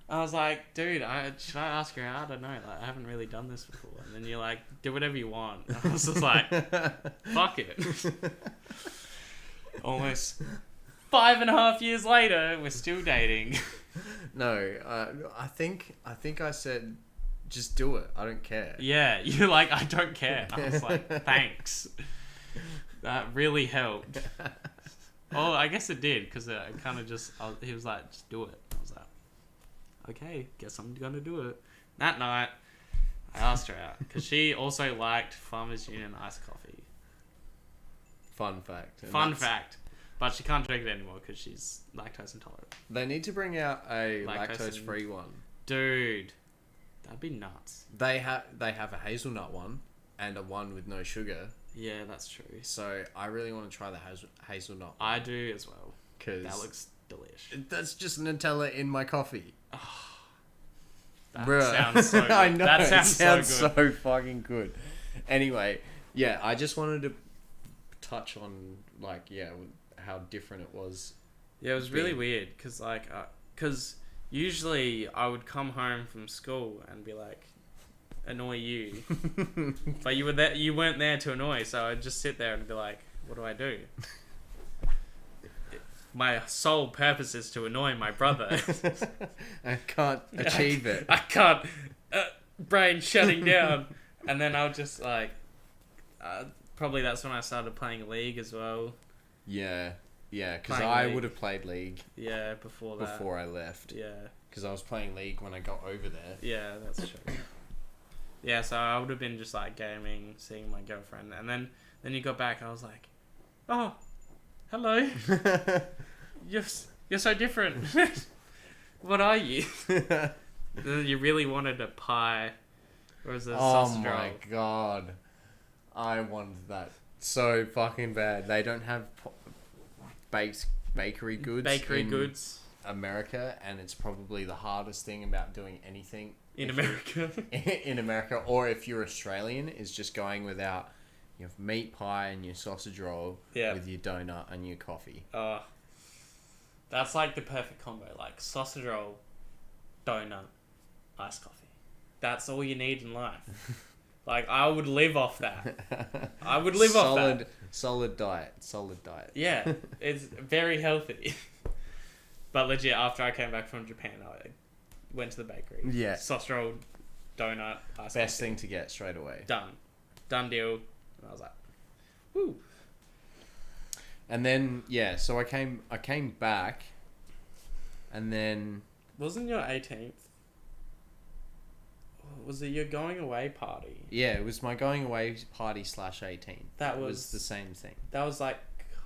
I was like, dude, should I ask her out? I don't know. Like, I haven't really done this before. And then you're like, do whatever you want. And I was just like, fuck it. Almost 5.5 years later, we're still dating. No, I think I said, just do it. I don't care. Yeah, you're like, I don't care. I was like, thanks. That really helped. Oh, I guess it did, because it kind of just... he was like, just do it. I was like, okay, guess I'm gonna do it. That night, I asked her out, because she also liked Farmers Union iced coffee. Fun fact. Fun fact. But she can't drink it anymore, because she's lactose intolerant. They need to bring out a Lactose lactose-free one. Dude, that'd be nuts. They have a hazelnut one and a one with no sugar. Yeah, that's true. So I really want to try the hazelnut one. I do as well. Because That looks delish. that's just Nutella in my coffee. That Bruh. sounds so good. I know, That it sounds sounds so good. so fucking good. Anyway, yeah, I just wanted to touch on, like, yeah, how different it was. Yeah, it was really weird, because usually I would come home from school and be like, annoy you. But you weren't there to annoy, so I'd just sit there and be like, what do I do? My sole purpose is to annoy my brother. I can't achieve it. I can't. Brain shutting down. And then I'll just probably that's when I started playing League as well. Yeah, because Playing I League. would have played League Yeah, before that. before I left. Yeah. Because I was playing League when I got over there. Yeah, that's true. Yeah, so I would have been just like gaming, seeing my girlfriend, and then you got back. I was like, oh, hello. You're so different. What are you? Then you really wanted a pie, or was it a Oh sausage my roll? god. I wanted that so fucking bad. They don't have baked bakery goods Bakery in goods America, and it's probably the hardest thing about doing anything in if America. in America, or if you're Australian, is just going without your meat pie and your sausage roll Yeah. with your donut and your coffee. That's like the perfect combo. Like sausage roll, donut, iced coffee. That's all you need in life. Like, I would live off that. I would live off that. Solid diet. Yeah, it's very healthy. But legit, after I came back from Japan, I went to the bakery. Yeah. Sausage roll, donut, iced Best coffee. thing to get straight away. Done deal. And I was like, woo. And then so I came back, and then Wasn't your 18th? Was it your going away party? it was my going away party /18. That It was- was the same thing. That was like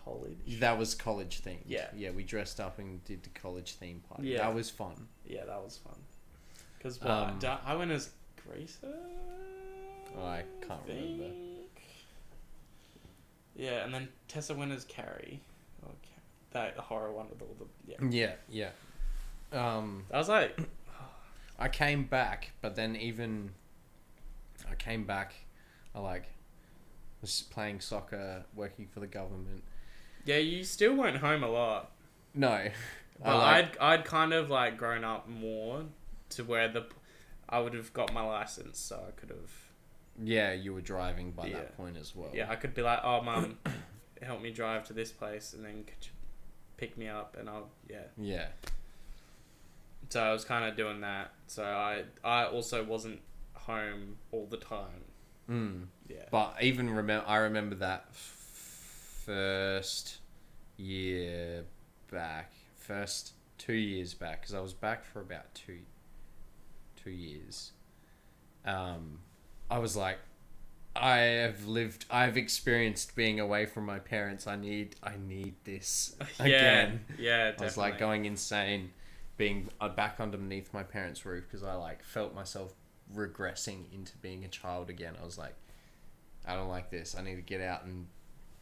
college. That was college themed. Yeah. We dressed up and did the college theme party. Yeah. That was fun. Yeah, that was fun. Because I went as Grace. I can't remember. Yeah, and then Tessa went as Carrie. Oh, that horror one with all the Yeah. I was like, I came back, but then I came back, I was playing soccer, working for the government. yeah, you still went home a lot. No. But I'd kind of like grown up more to where I would have got my license, so I could have. Yeah, you were driving by Yeah. that point as well. Yeah, I could be like, oh, mum, help me drive to this place, and then could you pick me up, and Yeah. So I was kind of doing that. So I also wasn't home all the time. Yeah. But I remember that first year back, first 2 years back, because I was back for about two years. I was like, I've experienced being away from my parents. I need this again. Yeah, definitely. I was like going insane, being back underneath my parents' roof, because I like felt myself regressing into being a child again. I was like, I don't like this. I need to get out and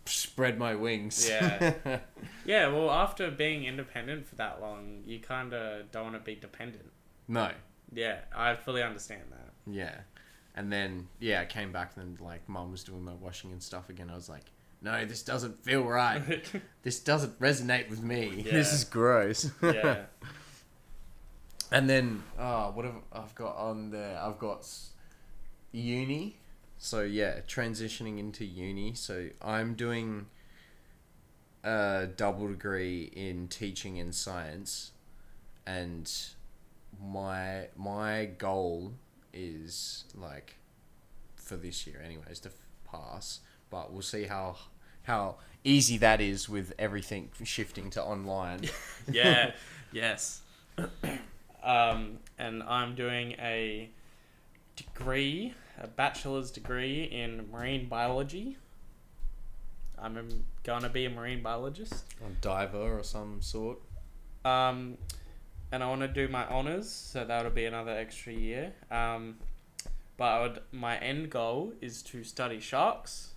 spread my wings. Yeah. Yeah, well, after being independent for that long, you kind of don't want to be dependent. No. Yeah, I fully understand that. Yeah. And then, I came back and like mum was doing my washing and stuff again. I was like, no, this doesn't feel right. This doesn't resonate with me. Yeah. This is gross. Yeah. And then, what have I've got on there? I've got uni. So transitioning into uni. So I'm doing a double degree in teaching and science, and my goal is like for this year, anyways, to pass. But we'll see how easy that is with everything shifting to online. Yeah. Yes. And I'm doing a bachelor's degree in marine biology. I'm gonna be a marine biologist. A diver or some sort. And I want to do my honours, so that'll be another extra year. But my end goal is to study sharks.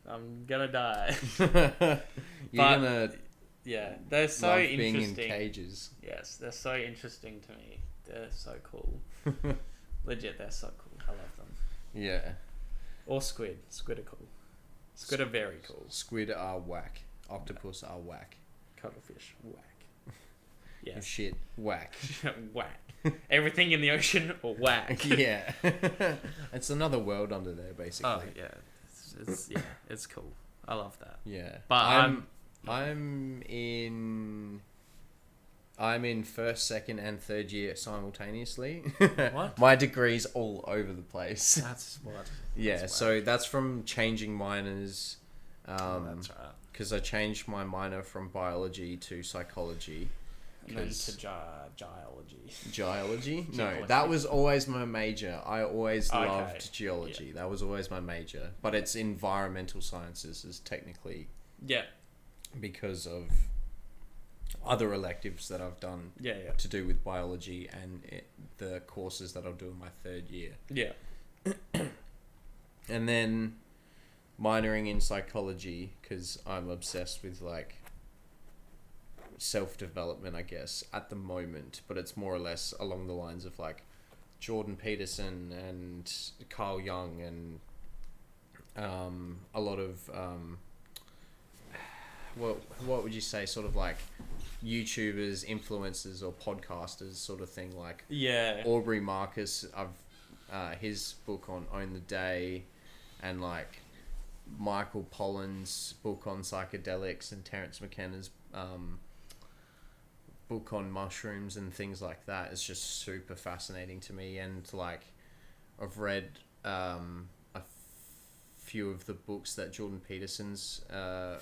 I'm gonna die. You're gonna Yeah, they're so love interesting. being in cages. Yes, they're so interesting to me. They're so cool. Legit, they're so cool. I love them. Yeah. Or squid. Squid are cool. Squid are very cool. Squid are whack. Octopus are whack. Cuttlefish, whack. Yeah. Yes. Shit, whack. Whack. Everything in the ocean, whack. Yeah. It's another world under there, basically. Oh yeah, it's cool. I love that. Yeah. But I'm in first, second, and third year simultaneously. What? My degree's all over the place. That's what. Yeah, That's so that's from changing minors. That's right. Because I changed my minor from biology to psychology. And then 'cause- to geology. Geology? No, Geology. that was always my major. I always Okay. loved geology. That was always my major. But it's environmental sciences is technically Yeah. because of other electives that I've done Yeah, yeah. to do with biology and the courses that I'll do in my third year. Yeah. And then minoring in psychology because I'm obsessed with like self-development, I guess, at the moment, but it's more or less along the lines of like Jordan Peterson and Carl Jung and a lot of what would you say, sort of like YouTubers, influencers, or podcasters, sort of thing. Like Yeah. Aubrey Marcus, his book on Own the Day, and like Michael Pollan's book on psychedelics, and Terence McKenna's book on mushrooms and things like that is just super fascinating to me. And like I've read a few of the books that Jordan Peterson's not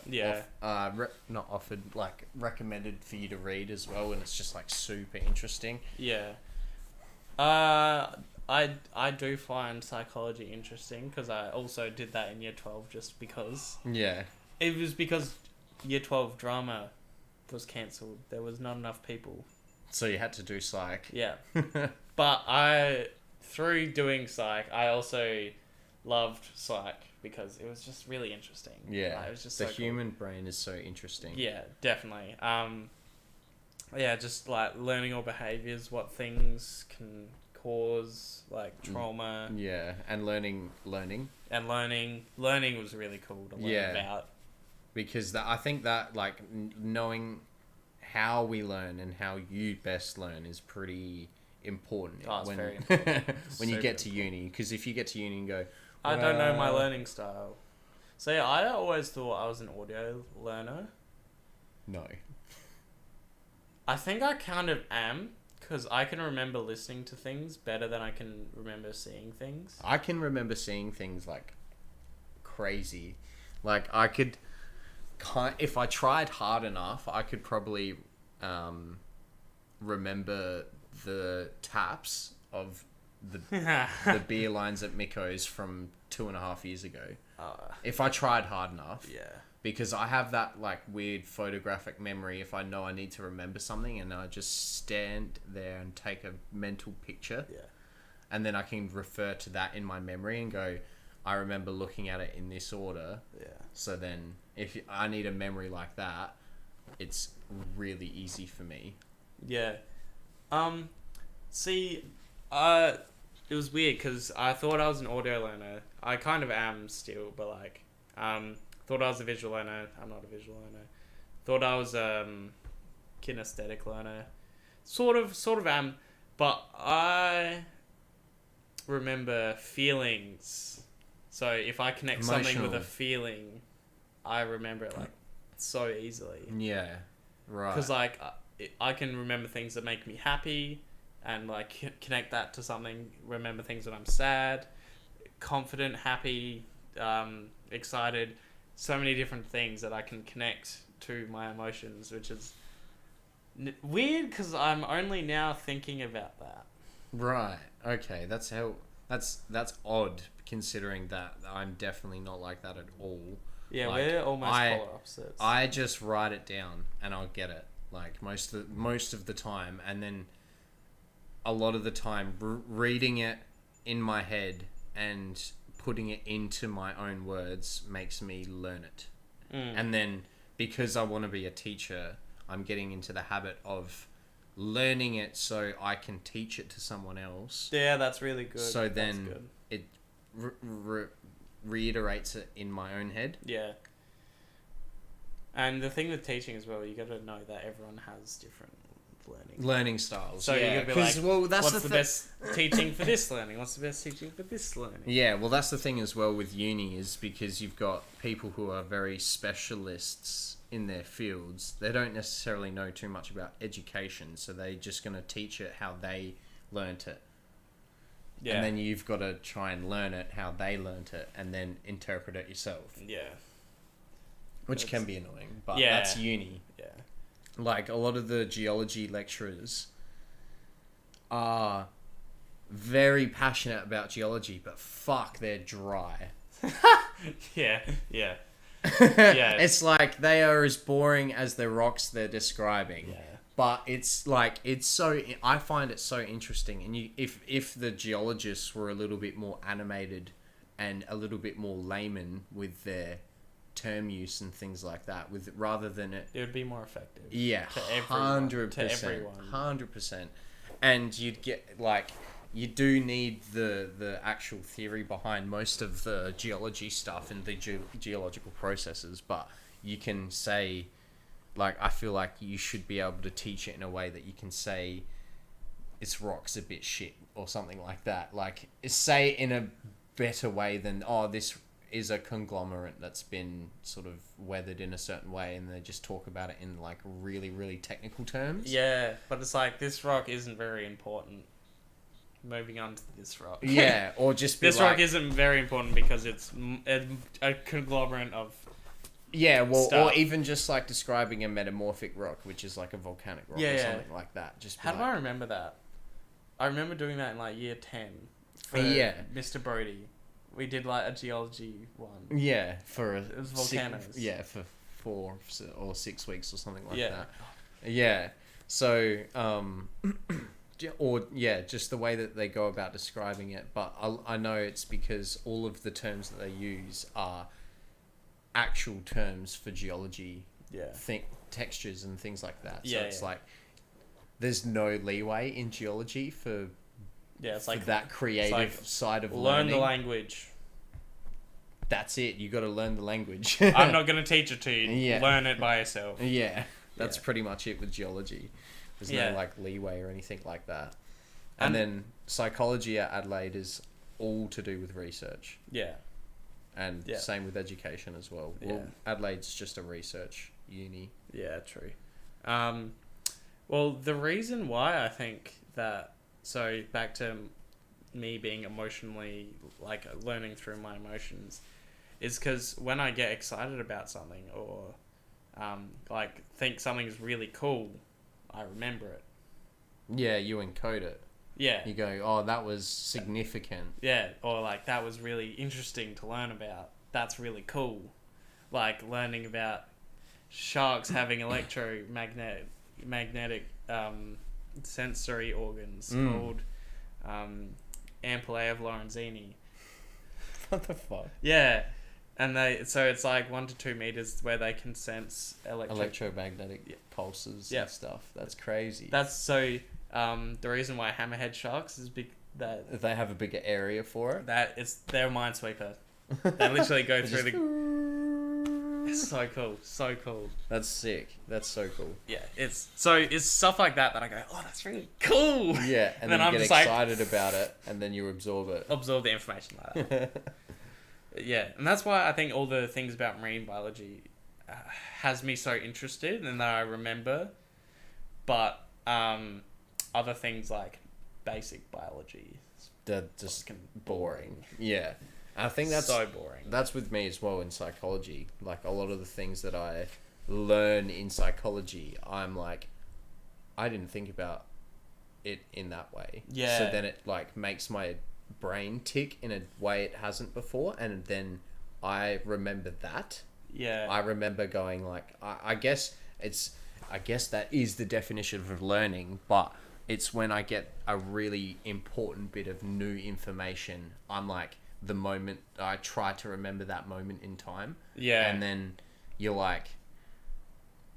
offered, like recommended for you to read as well, and it's just like super interesting. Yeah. I do find psychology interesting because I also did that in year 12 just because. Yeah. It was because year 12 drama was cancelled. There was not enough people. So you had to do psych. Yeah. But through doing psych, I also loved psych because it was just really interesting. Yeah. Like, it was just the so cool. human brain is so interesting. Yeah, definitely. Yeah, just like learning all behaviors, what things can cause like trauma. Yeah, and learning. And learning was really cool to learn about. Because I think that like knowing how we learn and how you best learn is pretty important. Oh, it's when very important. when you Super get to uni, because if you get to uni and go, I don't know my "Well," learning style. So yeah, I always thought I was an audio learner. No. I think I kind of am because I can remember listening to things better than I can remember seeing things. I can remember seeing things like crazy. Like I could, if I tried hard enough, I could probably remember the taps of the beer lines at Mikko's from 2.5 years ago. If I tried hard enough. Yeah. Because I have that like weird photographic memory if I know I need to remember something, and I just stand there and take a mental picture. Yeah. And then I can refer to that in my memory and go, I remember looking at it in this order. Yeah. So then if I need a memory like that, it's really easy for me. Yeah. See, it was weird because I thought I was an audio learner. I kind of am still, but like, thought I was a visual learner. I'm not a visual learner. Thought I was kinesthetic learner. Sort of am, but I remember feelings. So if I connect something with a Emotional. feeling, I remember it like so easily. Yeah. Right. Because like I can remember things that make me happy, and like connect that to something. Remember things when I'm sad, confident, happy, excited. So many different things that I can connect to my emotions, which is weird because I'm only now thinking about that. Right. Okay. That's odd considering that I'm definitely not like that at all. Yeah, Like, we're almost polar opposites. I just write it down and I'll get it like most of the time, and then a lot of the time reading it in my head and putting it into my own words makes me learn it. And then because I want to be a teacher, I'm getting into the habit of learning it so I can teach it to someone else. Yeah, that's really good. So That's then good. it reiterates it in my own head. Yeah. And the thing with teaching as well, you got to know that everyone has different Learning styles. So yeah, you could be like, well, that's what's the best teaching for this learning? What's the best teaching for this learning? Yeah, well, that's the thing as well with uni, is because you've got people who are very specialists in their fields. They don't necessarily know too much about education, so they're just going to teach it how they learnt it. Yeah. And then you've got to try and learn it how they learnt it, and then interpret it yourself. Yeah. Which can be annoying, but Yeah. that's uni. Yeah. like a lot of the geology lecturers are very passionate about geology, but fuck, they're dry. Yeah, yeah, It's like they are as boring as the rocks they're describing. yeah. But it's like I find it so interesting, and if the geologists were a little bit more animated and a little bit more layman with their term use and things like that, with rather than it, It would be more effective. yeah, To everyone. 100%, 100%, and you'd get like. You do need the actual theory behind most of the geology stuff and the geological processes, but you can say, like, I feel like you should be able to teach it in a way that you can say it's rock's a bit shit or something like that. Like, say in a better way than, oh, this is a conglomerate that's been sort of weathered in a certain way, and they just talk about it in like really, really technical terms. Yeah, but it's like, this rock isn't very important. Moving on to this rock. Yeah, or just be This like, rock isn't very important because it's a conglomerate of... yeah, well, stuff. or even just like describing a metamorphic rock, which is like a volcanic rock Yeah, or yeah. something like that. Just be How do like, I remember that? I remember doing that in like year 10 for Yeah. Mr. Brody. We did like a geology one. yeah, for It was volcanoes. for 4 or 6 weeks or something like Yeah. that. Yeah. So, or yeah, just the way that they go about describing it. But I know it's because all of the terms that they use are actual terms for geology, Yeah. textures and things like that. So Yeah, it's yeah. like there's no leeway in geology for, Yeah, it's for like that creative like side of learn learning. the language. That's it. You got to learn the language. I'm not going to teach it to you. Yeah. Learn it by yourself. Yeah, that's Yeah. pretty much it with geology. There's Yeah. no like leeway or anything like that. And then psychology at Adelaide is all to do with research, Yeah. and Yeah. same with education as well. Yeah. Well, Adelaide's just a research uni. Yeah, true. Well, the reason why I think that... So, back to me being emotionally... Like, learning through my emotions... Is because when I get excited about something or... like, think something's really cool... I remember it. Yeah, you encode it. Yeah. You go, oh, that was significant. Yeah, or like, that was really interesting to learn about. That's really cool. Like, learning about sharks having magnetic sensory organs called ampullae of Lorenzini. What the fuck? Yeah, and so it's like 1 to 2 meters where they can sense Electromagnetic pulses Yeah. and stuff. That's crazy. That's so. The reason why hammerhead sharks is that They have a bigger area for it. it's their minesweeper. They literally go through the. It's so cool, so cool. That's sick. That's so cool. Yeah, it's stuff like that I go, oh, that's really cool. Yeah, and Then then I'm you get just like- excited about it, and then you absorb it. Absorb the information like that. Yeah, and that's why I think all the things about marine biology has me so interested and that I remember. But other things like basic biology, They're just fucking boring. Yeah. I think that's so boring. that's with me as well in psychology. Like a lot of the things that I learn in psychology, I'm like, I didn't think about it in that way. Yeah. So then it like makes my brain tick in a way it hasn't before, and then I remember that. Yeah. I remember going like, I guess that is the definition of learning, but it's when I get a really important bit of new information, I'm like, the moment I try to remember that moment in time. Yeah. And then you're like,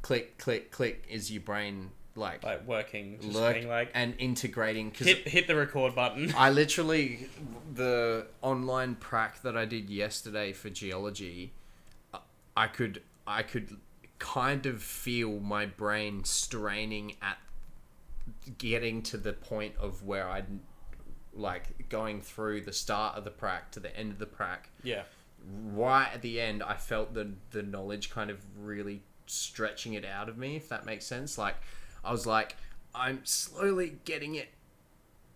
click, click, click, is your brain like working, just being like, and integrating. Cause hit the record button. I literally, the online prac that I did yesterday for geology, I could kind of feel my brain straining at getting to the point of where I'd like going through the start of the prac to the end of the prac. Yeah. Right at the end, I felt the knowledge kind of really stretching it out of me, if that makes sense. Like, I was like, I'm slowly getting it,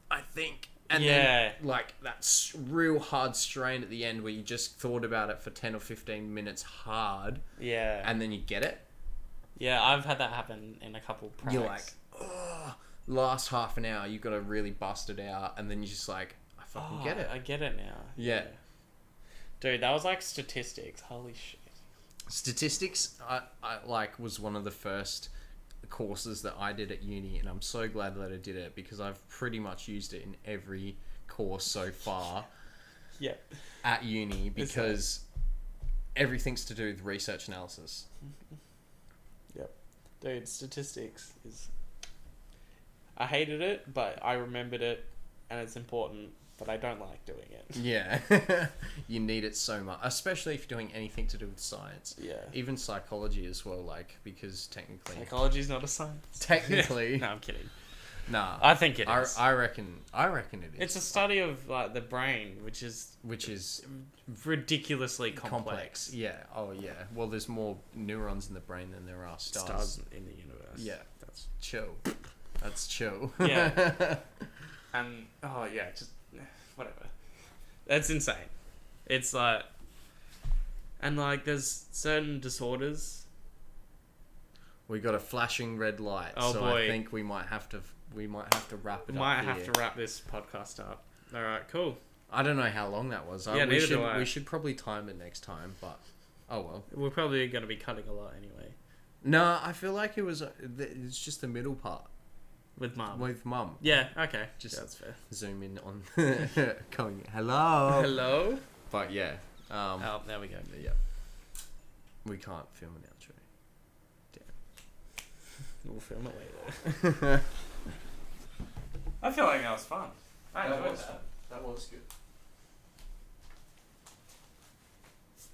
I think. And Yeah. then, like, that real hard strain at the end where you just thought about it for 10 or 15 minutes hard, Yeah. and then you get it. Yeah, I've had that happen in a couple pracs. You're like, oh, last half an hour, you got to really bust it out, and then you're just like, I fucking get it. I get it now. Yeah. Dude, that was like statistics. Holy shit. Statistics, I like was one of the first courses that I did at uni, and I'm so glad that I did it because I've pretty much used it in every course so far. Yeah. At uni, because everything's to do with research analysis. Yep. Dude, statistics is... I hated it, but I remembered it, and it's important, but I don't like doing it. Yeah. You need it so much, especially if you're doing anything to do with science. Yeah. Even psychology as well, like, because technically... Psychology's not a science. Technically... No, I'm kidding. Nah. I think it is. I reckon it is. It's a study of, like, the brain, which is ridiculously complex. Yeah. Oh, yeah. Well, there's more neurons in the brain than there are stars. Stars in the universe. Yeah. That's chill. That's chill. Yeah. And, just... Whatever. That's insane. It's like... And, like, there's certain disorders... We got a flashing red light, Oh, so boy. I think we might have to wrap it up. Might here. have to wrap this podcast up. Alright, cool. I don't know how long that was. Yeah, neither do I. We should probably time it next time, but oh well. We're probably going to be cutting a lot anyway. No, I feel like it's just the middle part With Mum. with Mum. Yeah, okay. Just- Yeah, that's fair. Zoom in on going hello. Hello? But yeah, Oh, there we go. yeah, we can't film an outro. We'll film it later. I feel like that was fun. I enjoyed that. That was good.